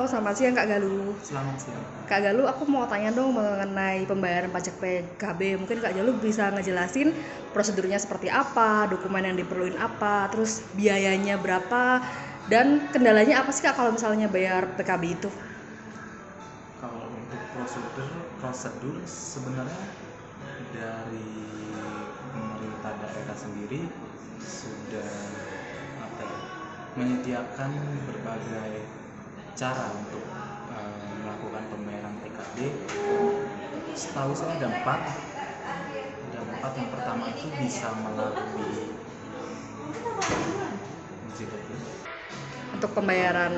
selamat siang Kak Galuh. Selamat siang. Kak Galuh, aku mau tanya dong mengenai pembayaran pajak PKB. Mungkin Kak Galuh bisa ngejelasin prosedurnya seperti apa, dokumen yang diperluin apa, terus biayanya berapa, dan kendalanya apa sih Kak kalau misalnya bayar PKB itu? Kalau untuk prosedur sebenarnya dari pemerintah daerah sendiri sudah menyediakan berbagai cara untuk melakukan pembayaran PKB. Setahu saya ada empat. Yang pertama itu bisa melalui Untuk pembayaran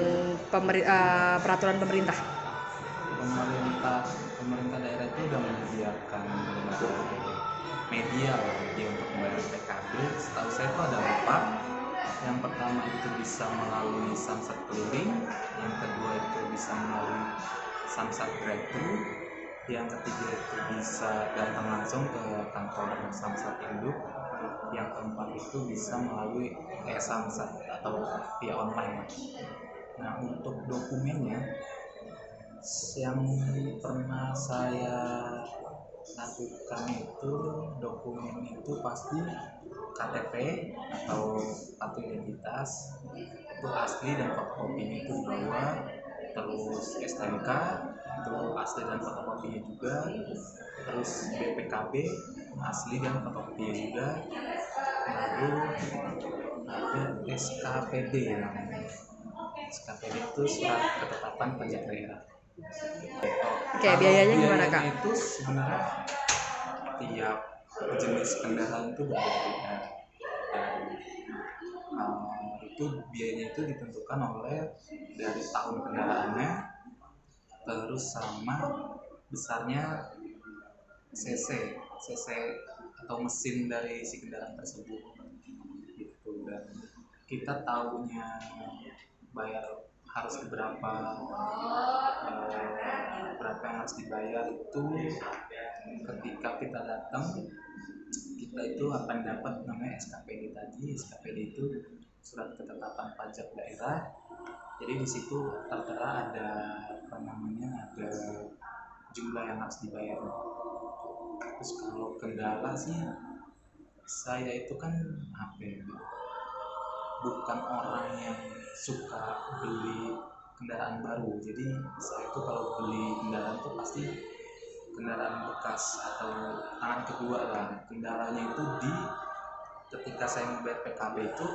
peraturan pemerintah. Pemerintah daerah itu sudah menyediakan media untuk membayar PKB. Setahu saya itu ada empat. Yang pertama itu bisa melalui Samsat Keliling, yang kedua itu bisa melalui Samsat Drive-thru, yang ketiga itu bisa datang langsung ke kantor Samsat Induk, yang keempat itu bisa melalui Samsat atau via online. Nah, untuk dokumennya yang pernah saya lakukan itu, dokumen itu pasti KTP atau kartu identitas itu asli dan fotokopinya itu dibawa, terus STNK itu asli dan fotokopinya juga, terus BPKB asli dan fotokopinya juga, lalu ada SKPD itu surat ketetapan pajak daerah. Oke, biayanya gimana Kak? Itu sebenarnya tiap jenis kendaraan itu berbeda. Itu biayanya itu ditentukan oleh dari tahun kendaraannya, terus sama besarnya cc atau mesin dari si kendaraan tersebut gitu. Dan kita tahunya bayar harus berapa yang harus dibayar itu ketika kita datang, kita itu akan dapat namanya SKPD tadi. SKPD itu surat ketetapan pajak daerah. Jadi di situ tertera ada ada jumlah yang harus dibayar. Terus kalau kendala sih, saya itu kan bukan orang yang suka beli kendaraan baru. Jadi saya itu kalau beli kendaraan itu pasti kendaraan bekas atau tangan kedua lah. Kendalanya itu ketika saya membayar PKB itu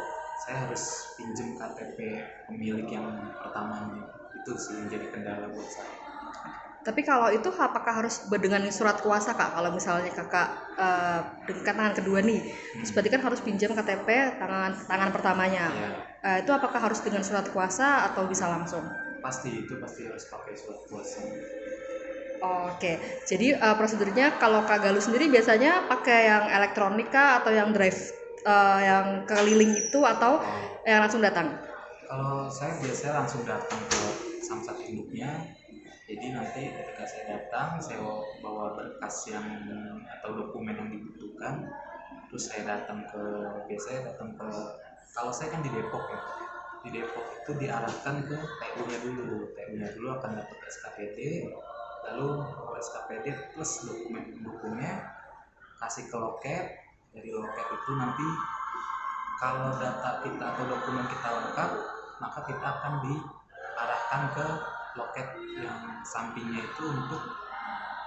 saya harus pinjam KTP pemilik yang pertamanya. Itu sih yang jadi kendala buat saya. Tapi kalau itu apakah harus dengan surat kuasa Kak? Kalau misalnya Kakak dengan tangan kedua nih, terus berarti kan harus pinjam KTP tangan pertamanya. Itu apakah harus dengan surat kuasa atau bisa langsung? Pasti harus pakai surat kuasa. Oke, jadi prosedurnya kalau Kak Galuh sendiri biasanya pakai yang elektronik kah atau yang drive yang keliling itu atau yang langsung datang? Kalau saya biasanya langsung datang ke Samsat Induknya. Jadi nanti ketika saya datang, saya bawa berkas atau dokumen yang dibutuhkan. Terus saya datang kalau saya kan di Depok ya. Di Depok itu diarahkan ke TU-nya dulu. TU-nya dulu akan dapat SKPD, lalu SKPD plus dokumen-dokumennya kasih ke loket. Dari loket itu nanti kalau data kita atau dokumen kita lengkap, maka kita akan diarahkan ke loket yang sampingnya itu untuk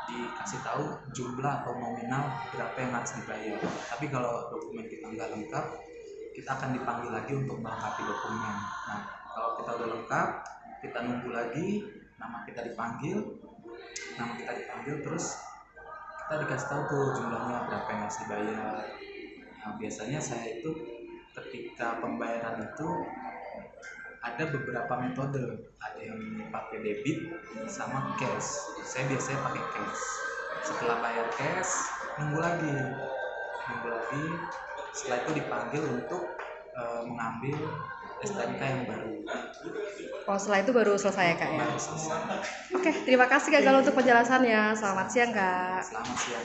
dikasih tahu jumlah atau nominal berapa yang harus dibayar. Tapi kalau dokumen kita nggak lengkap, kita akan dipanggil lagi untuk melengkapi dokumen. Nah, kalau kita udah lengkap, kita nunggu lagi, nama kita dipanggil, terus kita dikasih tahu tuh jumlahnya berapa yang harus dibayar. Nah, biasanya saya itu ketika pembayaran itu ada beberapa metode, ada yang pakai debit sama cash. Saya biasanya pakai cash. Setelah bayar cash, nunggu lagi. Setelah itu dipanggil untuk mengambil STNK yang baru. Setelah itu baru selesai ya Kak ya? Baru selesai. Oke, terima kasih Kak Galuh untuk penjelasannya. Selamat siang Kak. Selamat siang.